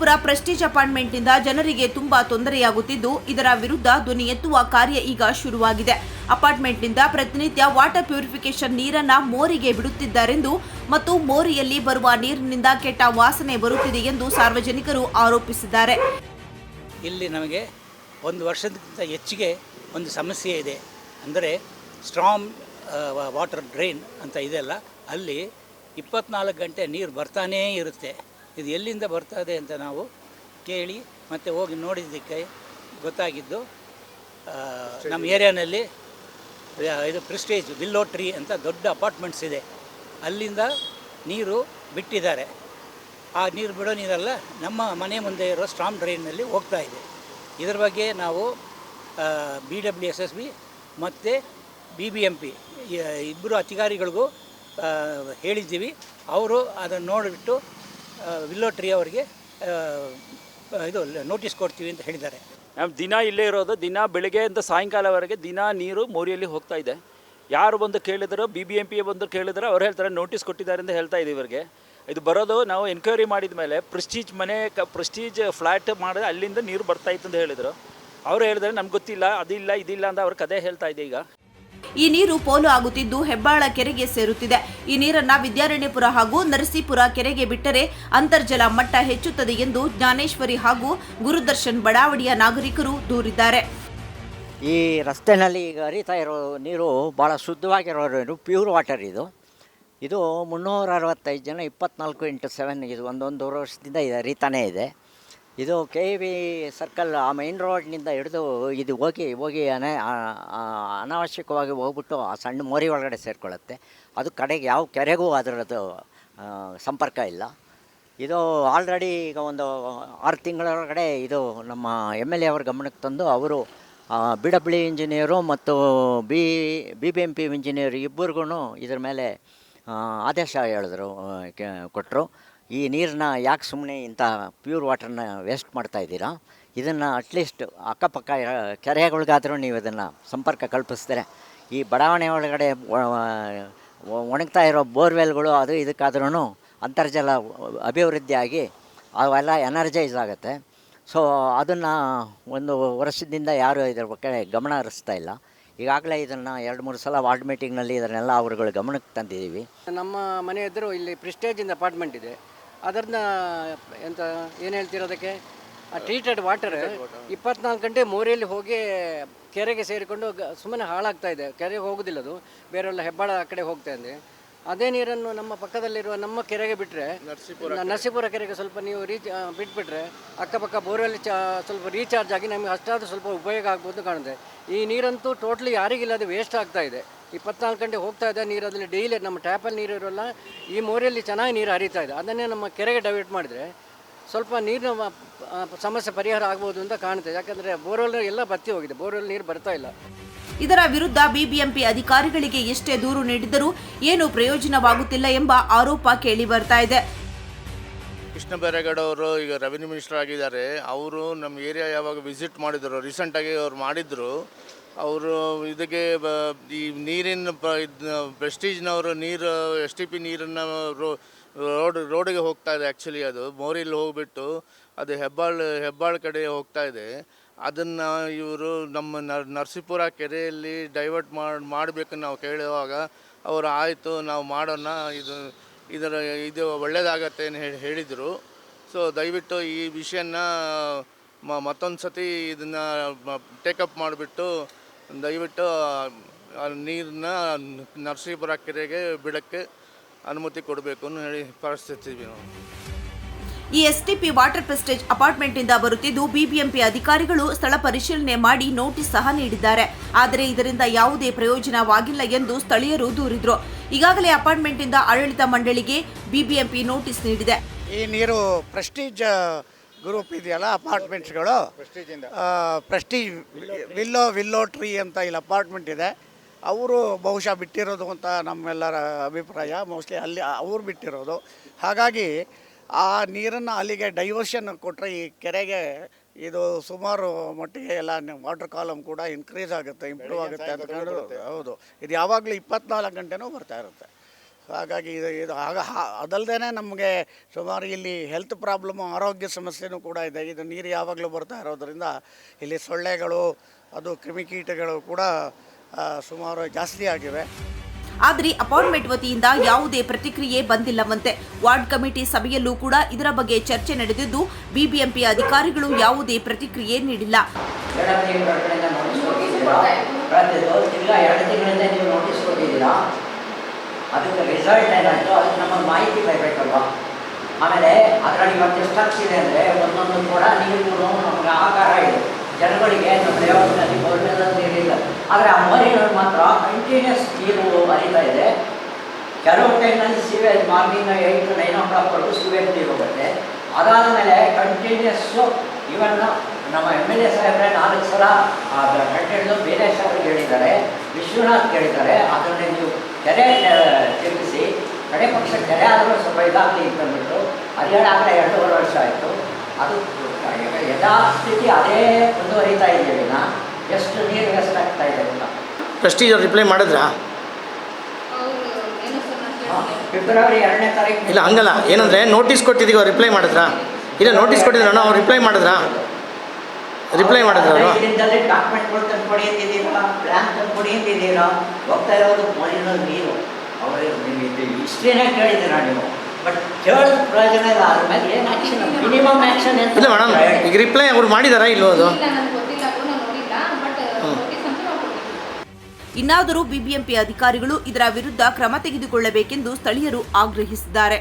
Vijayapura Prestige ಅಪಾರ್ಟ್ಮೆಂಟ್ನಿಂದ ಜನರಿಗೆ ತುಂಬಾ ತೊಂದರೆಯಾಗುತ್ತಿದ್ದು, ಇದರ ವಿರುದ್ಧ ಧ್ವನಿ ಎತ್ತುವ ಕಾರ್ಯ ಈಗ ಶುರುವಾಗಿದೆ. ಅಪಾರ್ಟ್ಮೆಂಟ್ನಿಂದ ಪ್ರತಿನಿತ್ಯ ವಾಟರ್ ಪ್ಯೂರಿಫಿಕೇಷನ್ ನೀರನ್ನ ಮೋರಿಗೆ ಬಿಡುತ್ತಿದ್ದಾರೆಂದು ಮತ್ತು ಮೋರಿಯಲ್ಲಿ ಬರುವ ನೀರಿನಿಂದ ಕೆಟ್ಟ ವಾಸನೆ ಬರುತ್ತಿದೆ ಎಂದು ಸಾರ್ವಜನಿಕರು ಆರೋಪಿಸಿದ್ದಾರೆ. ಇಲ್ಲಿ ನಮಗೆ ಒಂದು ವರ್ಷಕ್ಕಿಂತ ಹೆಚ್ಚಿಗೆ ಒಂದು ಸಮಸ್ಯೆ ಇದೆ. ಅಂದರೆ ಸ್ಟ್ರಾಂಗ್ ವಾಟರ್ ಡ್ರೈನ್ ಅಂತ ಇದೆಯಲ್ಲ, ಅಲ್ಲಿ 24 ಗಂಟೆ ನೀರು ಬರ್ತಾನೇ ಇರುತ್ತೆ. ಇದು ಎಲ್ಲಿಂದ ಬರ್ತದೆ ಅಂತ ನಾವು ಕೇಳಿ ಮತ್ತು ಹೋಗಿ ನೋಡಿದ್ದಕ್ಕೆ ಗೊತ್ತಾಗಿದ್ದು, ನಮ್ಮ ಏರಿಯಾನಲ್ಲಿ ಇದು ಪ್ರೆಸ್ಟೀಜ್ ವಿಲ್ಲೋ ಟ್ರೀ ಅಂತ ದೊಡ್ಡ ಅಪಾರ್ಟ್ಮೆಂಟ್ಸ್ ಇದೆ, ಅಲ್ಲಿಂದ ನೀರು ಬಿಟ್ಟಿದ್ದಾರೆ. ಆ ನೀರು ಬಿಡೋ ನೀರೆಲ್ಲ ನಮ್ಮ ಮನೆ ಮುಂದೆ ಇರೋ ಸ್ಟ್ರಾಂಗ್ ಡ್ರೈನ್ನಲ್ಲಿ ಹೋಗ್ತಾ ಇದೆ. ಇದರ ಬಗ್ಗೆ ನಾವು BWSSB ಮತ್ತು BBMP ಇಬ್ಬರು ಅಧಿಕಾರಿಗಳಿಗೂ ಹೇಳಿದ್ದೀವಿ. ಅವರು ಅದನ್ನು ನೋಡಿಬಿಟ್ಟು ವಿಲ್ಲೋ ಟ್ರೀ ಅವರಿಗೆ ಇದು ನೋಟಿಸ್ ಕೊಡ್ತೀವಿ ಅಂತ ಹೇಳಿದ್ದಾರೆ. ನಾವು ದಿನ ಇಲ್ಲೇ ಇರೋದು, ದಿನ ಬೆಳಗ್ಗೆಯಿಂದ ಸಾಯಂಕಾಲವರೆಗೆ ದಿನ ನೀರು ಮೋರಿಯಲ್ಲಿ ಹೋಗ್ತಾ ಇದೆ. ಯಾರು ಬಂದು ಕೇಳಿದ್ರು, BBMP ಬಂದು ಕೇಳಿದ್ರೆ ಅವ್ರು ಹೇಳ್ತಾರೆ ನೋಟಿಸ್ ಕೊಟ್ಟಿದ್ದಾರೆ ಅಂತ ಹೇಳ್ತಾ ಇದ್ದೀವಿ. ಇವರಿಗೆ ಇದು ಬರೋದು ನಾವು ಎನ್ಕ್ವೈರಿ ಮಾಡಿದ ಮೇಲೆ ಪ್ರೆಸ್ಟೀಜ್ ಪ್ರೆಸ್ಟೀಜ್ ಫ್ಲ್ಯಾಟ್ ಮಾಡಿದ್ರೆ ಅಲ್ಲಿಂದ ನೀರು ಬರ್ತಾಯಿತ್ತು ಅಂತ ಹೇಳಿದರು. ಅವರು ಹೇಳಿದ್ರೆ ನಮ್ಗೆ ಗೊತ್ತಿಲ್ಲ, ಅದಿಲ್ಲ ಇದಿಲ್ಲ ಅಂತ ಅವ್ರ ಕತೆ ಹೇಳ್ತಾ ಇದೆ. ಈಗ ಈ ನೀರು ಪೋಲು ಆಗುತ್ತಿದ್ದು ಹೆಬ್ಬಾಳ ಕೆರೆಗೆ ಸೇರುತ್ತಿದೆ. ಈ ನೀರನ್ನ ವಿದ್ಯಾರಣ್ಯಪುರ ಹಾಗೂ ನರಸೀಪುರ ಕೆರೆಗೆ ಬಿಟ್ಟರೆ ಅಂತರ್ಜಲ ಮಟ್ಟ ಹೆಚ್ಚುತ್ತದೆ ಎಂದು ಜ್ಞಾನೇಶ್ವರಿ ಹಾಗೂ ಗುರುದರ್ಶನ್ ಬಡಾವಣೆಯ ನಾಗರಿಕರು ದೂರಿದ್ದಾರೆ. ಈ ರಸ್ತೆಯಲ್ಲಿ ಈಗ ಹರಿತಾ ಇರೋ ನೀರು ಭಾಳ ಶುದ್ಧವಾಗಿರೋ ನೀರು, ಪ್ಯೂರ್ ವಾಟರ್ ಇದು. 365 ಜನ 24x7 ಇದು ಒಂದೊಂದು ವರ್ಷದಿಂದ ಇದು ಹರಿತಾನೇ ಇದೆ. ಇದು KV ಸರ್ಕಲ್ ಆ ಮೈನ್ ರೋಡ್ನಿಂದ ಹಿಡಿದು ಇದು ಹೋಗಿ ಅನಾವಶ್ಯಕವಾಗಿ ಹೋಗ್ಬಿಟ್ಟು ಆ ಸಣ್ಣ ಮೋರಿ ಒಳಗಡೆ ಸೇರಿಕೊಳ್ಳುತ್ತೆ. ಅದು ಕಡೆಗೆ ಯಾವ ಕೆರೆಗೂ ಅದರದ್ದು ಸಂಪರ್ಕ ಇಲ್ಲ. ಇದು ಆಲ್ರೆಡಿ ಈಗ ಒಂದು 6 ತಿಂಗಳೊಳಗಡೆ ಇದು ನಮ್ಮ MLA ಅವ್ರ ಗಮನಕ್ಕೆ ತಂದು ಅವರು BW ಇಂಜಿನಿಯರು ಮತ್ತು BBMP ಇಂಜಿನಿಯರ್ ಇಬ್ಬರಿಗೂ ಇದ್ರ ಮೇಲೆ ಆದೇಶ ಕೊಟ್ಟರು. ಈ ನೀರನ್ನ ಯಾಕೆ ಸುಮ್ಮನೆ ಇಂಥ ಪ್ಯೂರ್ ವಾಟರ್ನ ವೇಸ್ಟ್ ಮಾಡ್ತಾಯಿದ್ದೀರಾ, ಇದನ್ನು ಅಟ್ಲೀಸ್ಟ್ ಅಕ್ಕಪಕ್ಕ ಕೆರೆಗಳಿಗಾದರೂ ನೀವು ಇದನ್ನು ಸಂಪರ್ಕ ಕಲ್ಪಿಸಿದ್ರೆ ಈ ಬಡಾವಣೆ ಒಳಗಡೆ ಒಣಗ್ತಾ ಇರೋ ಬೋರ್ವೆಲ್ಗಳು ಅದು ಇದಕ್ಕಾದ್ರೂ ಅಂತರ್ಜಲ ಅಭಿವೃದ್ಧಿಯಾಗಿ ಅವೆಲ್ಲ ಎನರ್ಜೈಸ್ ಆಗುತ್ತೆ. ಸೊ ಅದನ್ನು ಒಂದು ವರ್ಷದಿಂದ ಯಾರು ಇದರ ಬಗ್ಗೆ ಗಮನ ಹರಿಸ್ತಾ ಇಲ್ಲ. ಈಗಾಗಲೇ ಇದನ್ನು 2-3 ಸಲ ವಾರ್ಡ್ ಮೀಟಿಂಗ್ನಲ್ಲಿ ಇದನ್ನೆಲ್ಲ ಅವ್ರುಗಳ ಗಮನಕ್ಕೆ ತಂದಿದ್ದೀವಿ. ನಮ್ಮ ಮನೆ ಎದುರು ಇಲ್ಲಿ ಪ್ರೆಸ್ಟೇಜಿಂದ ಅಪಾರ್ಟ್ಮೆಂಟ್ ಇದೆ. ಅದನ್ನು ಏನು ಹೇಳ್ತಿರೋದಕ್ಕೆ ಟ್ರೀಟೆಡ್ ವಾಟರ್ 24 ಗಂಟೆ ಮೋರಿಯಲ್ಲಿ ಹೋಗಿ ಕೆರೆಗೆ ಸೇರಿಕೊಂಡು ಸುಮ್ಮನೆ ಹಾಳಾಗ್ತಾ ಇದೆ. ಕೆರೆಗೆ ಹೋಗೋದಿಲ್ಲ, ಅದು ಬೇರೆಲ್ಲ ಹೆಬ್ಬಾಳ ಆ ಕಡೆ ಹೋಗ್ತಾ ಇದೆ. ಅದೇ ನೀರನ್ನು ನಮ್ಮ ಪಕ್ಕದಲ್ಲಿರುವ ನಮ್ಮ ಕೆರೆಗೆ ಬಿಟ್ಟರೆ, ನರಸೀಪುರ ಕೆರೆಗೆ ಸ್ವಲ್ಪ ನೀವು ಬಿಟ್ಬಿಟ್ರೆ ಅಕ್ಕಪಕ್ಕ ಬೋರ್ವೆಲ್ ಸ್ವಲ್ಪ ರೀಚಾರ್ಜ್ ಆಗಿ ನಮಗೆ ಅಷ್ಟಾದರೂ ಸ್ವಲ್ಪ ಉಪಯೋಗ ಆಗ್ಬೋದು ಕಾಣುತ್ತೆ. ಈ ನೀರಂತೂ ಟೋಟ್ಲಿ ಯಾರಿಗಿಲ್ಲದೆ ವೇಸ್ಟ್ ಆಗ್ತಾ ಇದೆ. 24 ಗಂಟೆ ಹೋಗ್ತಾ ಇದೆ ನೀರು. ಅದರಲ್ಲಿ ಡೈಲಿ ನಮ್ಮ ಟ್ಯಾಪಲ್ಲಿ ನೀರು ಇರೋಲ್ಲ, ಈ ಮೋರಿಯಲ್ಲಿ ಚೆನ್ನಾಗಿ ನೀರು ಹರಿತಾ ಇದೆ. ಅದನ್ನೇ ನಮ್ಮ ಕೆರೆಗೆ ಡೈವರ್ಟ್ ಮಾಡಿದರೆ ಸ್ವಲ್ಪ ನೀರಿನ ಸಮಸ್ಯೆ ಪರಿಹಾರ ಆಗ್ಬೋದು ಅಂತ ಕಾಣುತ್ತೆ. ಯಾಕಂದರೆ ಬೋರ್ವೆಲ್ ಎಲ್ಲ ಬತ್ತಿ ಹೋಗಿದೆ, ಬೋರ್ವೆಲ್ ನೀರು ಬರ್ತಾ ಇಲ್ಲ. ಇದರ ವಿರುದ್ಧ BBMP ಅಧಿಕಾರಿಗಳಿಗೆ ಎಷ್ಟೇ ದೂರು ನೀಡಿದರೂ ಏನು ಪ್ರಯೋಜನವಾಗುತ್ತಿಲ್ಲ ಎಂಬ ಆರೋಪ ಕೇಳಿ ಬರ್ತಾ ಇದೆ. ಕೃಷ್ಣ ಬೈರೇಗೌಡ ಅವರು ಈಗ ರೆವಿನ್ಯೂ ಮಿನಿಸ್ಟರ್ ಆಗಿದ್ದಾರೆ. ಅವರು ನಮ್ಮ ಏರಿಯಾ ಯಾವಾಗ ವಿಸಿಟ್ ಮಾಡಿದರು, ರೀಸೆಂಟಾಗಿ ಅವ್ರು ಮಾಡಿದ್ರು. ಅವರು ಇದಕ್ಕೆ ಈ ನೀರಿನ ಪ್ರೆಸ್ಟೀಜ್ನವರು ನೀರು STP ನೀರನ್ನು ರೋಡಿಗೆ ಹೋಗ್ತಾ ಇದೆ. ಆ್ಯಕ್ಚುಲಿ ಅದು ಮೋರಿಯಲ್ಲಿ ಹೋಗಿಬಿಟ್ಟು ಅದು ಹೆಬ್ಬಾಳ ಕಡೆ ಹೋಗ್ತಾ ಇದೆ. ಅದನ್ನು ಇವರು ನಮ್ಮ ನರಸೀಪುರ ಕೆರೆಯಲ್ಲಿ ಡೈವರ್ಟ್ ಮಾಡಬೇಕು ನಾವು ಕೇಳುವಾಗ ಅವರು ಆಯಿತು ನಾವು ಮಾಡೋಣ, ಇದು ಒಳ್ಳೆಯದಾಗತ್ತೆ ಅಂತ ಹೇಳಿದರು. ಸೊ ದಯವಿಟ್ಟು ಈ ವಿಷಯನ ಮತ್ತೊಂದು ಸತಿ ಇದನ್ನು ಟೇಕಪ್ ಮಾಡಿಬಿಟ್ಟು ದಯವಿಟ್ಟು ನೀರನ್ನ ನರಸೀಪುರ ಕೆರೆಗೆ ಬಿಡೋಕ್ಕೆ ಅನುಮತಿ ಕೊಡಬೇಕು ಅಂತ ಹೇಳಿ ಪರಿಸ್ಥಿತಿವಿ ನಾವು. ಈ STP ವಾಟರ್ ಪ್ರೆಸ್ಟೇಜ್ ಅಪಾರ್ಟ್ಮೆಂಟ್ನಿಂದ ಬರುತ್ತಿದ್ದು BBMP ಅಧಿಕಾರಿಗಳು ಸ್ಥಳ ಪರಿಶೀಲನೆ ಮಾಡಿ ನೋಟಿಸ್ ಸಹ ನೀಡಿದ್ದಾರೆ. ಆದರೆ ಇದರಿಂದ ಯಾವುದೇ ಪ್ರಯೋಜನವಾಗಿಲ್ಲ ಎಂದು ಸ್ಥಳೀಯರು ದೂರಿದರು. ಈಗಾಗಲೇ ಅಪಾರ್ಟ್ಮೆಂಟ್ನಿಂದ ಆಡಳಿತ ಮಂಡಳಿಗೆ BBMP ನೋಟಿಸ್ ನೀಡಿದೆ. ಈ ನೀರು ಪ್ರೆಸ್ಟೀಜ್ ಗ್ರೂಪ್ ಇದೆಯಲ್ಲ ಅಪಾರ್ಟ್ಮೆಂಟ್ಸ್ಗಳು, ಪ್ರೆಸ್ಟೀಜ್ ವಿಲ್ಲೋ ಟ್ರೀ ಅಂತ ಇಲ್ಲಿ ಅಪಾರ್ಟ್ಮೆಂಟ್ ಇದೆ. ಅವರು ಬಹುಶಃ ಬಿಟ್ಟಿರೋದು ಅಂತ ನಮ್ಮೆಲ್ಲರ ಅಭಿಪ್ರಾಯ. ಮೋಸ್ಟ್ಲಿ ಅಲ್ಲಿ ಅವ್ರು ಬಿಟ್ಟಿರೋದು. ಹಾಗಾಗಿ ಆ ನೀರನ್ನು ಅಲ್ಲಿಗೆ ಡೈವರ್ಷನ್ ಕೊಟ್ಟರೆ ಈ ಕೆರೆಗೆ ಇದು ಸುಮಾರು ಮಟ್ಟಿಗೆ ಎಲ್ಲ ವಾಟರ್ ಕಾಲಮ್ ಕೂಡ ಇನ್ಕ್ರೀಸ್ ಆಗುತ್ತೆ, ಇಂಪ್ರೂವ್ ಆಗುತ್ತೆ ಅಂತ ಹೌದು. ಇದು ಯಾವಾಗಲೂ 24 ಗಂಟೆನೂ ಬರ್ತಾ ಇರುತ್ತೆ. ಹಾಗಾಗಿ ಇದು ಅದಲ್ಲದೆ ನಮಗೆ ಸುಮಾರು ಇಲ್ಲಿ ಹೆಲ್ತ್ ಪ್ರಾಬ್ಲಮ್ಮು, ಆರೋಗ್ಯ ಸಮಸ್ಯೆನೂ ಕೂಡ ಇದೆ. ಇದು ನೀರು ಯಾವಾಗಲೂ ಬರ್ತಾ ಇರೋದರಿಂದ ಇಲ್ಲಿ ಸೊಳ್ಳೆಗಳು, ಅದು ಕ್ರಿಮಿಕೀಟಗಳು ಕೂಡ ಸುಮಾರು ಜಾಸ್ತಿ ಆಗಿವೆ. ಆದರೆ ಅಪಾರ್ಟ್ಮೆಂಟ್ ವತಿಯಿಂದ ಯಾವುದೇ ಪ್ರತಿಕ್ರಿಯೆ ಬಂದಿಲ್ಲವಂತೆ. ವಾರ್ಡ್ ಕಮಿಟಿ ಸಭೆಯಲ್ಲೂ ಕೂಡ ಇದರ ಬಗ್ಗೆ ಚರ್ಚೆ ನಡೆದಿದ್ದು ಬಿಬಿಎಂಪಿ ಅಧಿಕಾರಿಗಳು ಯಾವುದೇ ಪ್ರತಿಕ್ರಿಯೆ ನೀಡಿಲ್ಲ. 2 ತಿಂಗಳಿಂದ ನೀವು ನೋಟಿಸ್ ಕೊಟ್ಟಿದ್ದೀರಾ, ಅದಕ್ಕೆ ರಿಸಲ್ಟ್ ಏನಾಯಿತು ಅದಕ್ಕೆ ನಮಗೆ ಮಾಹಿತಿ ಬರಬೇಕಲ್ವ. ಆಮೇಲೆ ಅದರಲ್ಲಿ ಇವತ್ತು ಎಷ್ಟಾಗ್ತಿದೆ ಅಂದರೆ ಒಂದೊಂದು ಕೂಡ ನೀರು ನಮಗೆ ಆಕಾರ ಇದೆ. ಜನಗಳಿಗೆ ನಮ್ಮ ದೇವಸ್ಥಾನದಲ್ಲಿ ಬೋರ್ವೆಲ್ ನೀರಿಲ್ಲ, ಆದರೆ ಆ ಮೋರಿಗಳು ಮಾತ್ರ ಕಂಟಿನ್ಯೂಸ್ ನೀರು ಹರಿತಾ ಇದೆ. ಕೆಲವು ಟೈಮ್ನಲ್ಲಿ ಸಿವೇಜ್ ಮಾರ್ನಿಂಗ್ 8-9 o'clock ಸಿವೇಜ್ ನೀರು ಹೋಗುತ್ತೆ. ಅದಾದಮೇಲೆ ಕಂಟಿನ್ಯೂಸ್ಸು ಇವನ್ ನಮ್ಮ MLA ಸಾಹೇಬ್ರೆ 4 ಸಲ ಕಂಟೆಂಟ್ಲು ಬೇರೆ ಸಾಹೇಬ್ರಿಗೆ ಹೇಳಿದ್ದಾರೆ, ವಿಶ್ವನಾಥ್ ಹೇಳಿದ್ದಾರೆ, ಅದನ್ನೇ ನೀವು ಕೆರೆ ತಿರುಗಿಸಿ ಕಡೆ ಪಕ್ಷ ಕೆರೆ ಆದರೂ ಸ್ವಲ್ಪ ಇದಾಗಲಿ ಅಂತಂದ್ಬಿಟ್ಟು ಅದು ಹೇಳಾಗಲೇ 2.5 ವರ್ಷ ಆಯಿತು. ಅದು ಯಥಾಸ್ಥಿತಿ ಅದೇ ಮುಂದುವರಿತಾ ಇದೆ. ಎಷ್ಟು ನೀರು ವೇಸ್ಟ್ ಆಗ್ತಾ ಇದೆ ಅಂತ ಪ್ರೆಸ್ಟೀಜ್ ಅವ್ರು ರಿಪ್ಲೈ ಮಾಡಿದ್ರಾ? ಫೆಬ್ರವರಿ 2ನೇ ತಾರೀಕು ಇಲ್ಲ ಹಂಗಲ್ಲ, ಏನಂದರೆ ನೋಟಿಸ್ ಕೊಟ್ಟಿದ್ದೀವಿ ಅವ್ರು ರಿಪ್ಲೈ ಮಾಡಿದ್ರಾ? ಇಲ್ಲ ನೋಟಿಸ್ ಕೊಟ್ಟಿದ್ರಣ್ಣ, ಅವ್ರು ರಿಪ್ಲೈ ಮಾಡಿದ್ರಾ? ರಿಪ್ಲೈ ಮಾಡಿದ್ರು ಅವರು. ಇದರಿಂದಲೇ ಡಾಕ್ಯುಮೆಂಟ್ಗಳು ತಂದು ಕೊಡಿ ಅಂತಿದ್ದೀರಾ, ಪ್ಲ್ಯಾನ್ ತಂದು ಕೊಡಿ ಅಂತಿದ್ದೀರಾ, ಹೋಗ್ತಾ ಇರೋದು ಮೋರಿನ ನೀರು. ಅವರು ಹಿಸ್ಟ್ರಿನೇ ಕೇಳಿದ್ದೀರಾ ನೀವು, ಬಟ್ ಕೇಳಿದ ಪ್ರಯೋಜನ ಇಲ್ಲ. ಅದ್ರ ಮೇಲೆ ಏನು ಆ್ಯಕ್ಷನ್, ಮಿನಿಮಮ್ ಆ್ಯಕ್ಷನ್ ಅಂತ ಇಲ್ಲ ಮೇಡಮ್, ಈಗ ರಿಪ್ಲೈ ಅವ್ರು ಮಾಡಿದಾರಾ ಇಲ್ವೋ ಅದು? ಇನ್ನಾದರೂ ಬಿಬಿಎಂಪಿ ಅಧಿಕಾರಿಗಳು ಇದರ ವಿರುದ್ಧ ಕ್ರಮ ತೆಗೆದುಕೊಳ್ಳಬೇಕೆಂದು ಸ್ಥಳೀಯರು ಆಗ್ರಹಿಸಿದ್ದಾರೆ.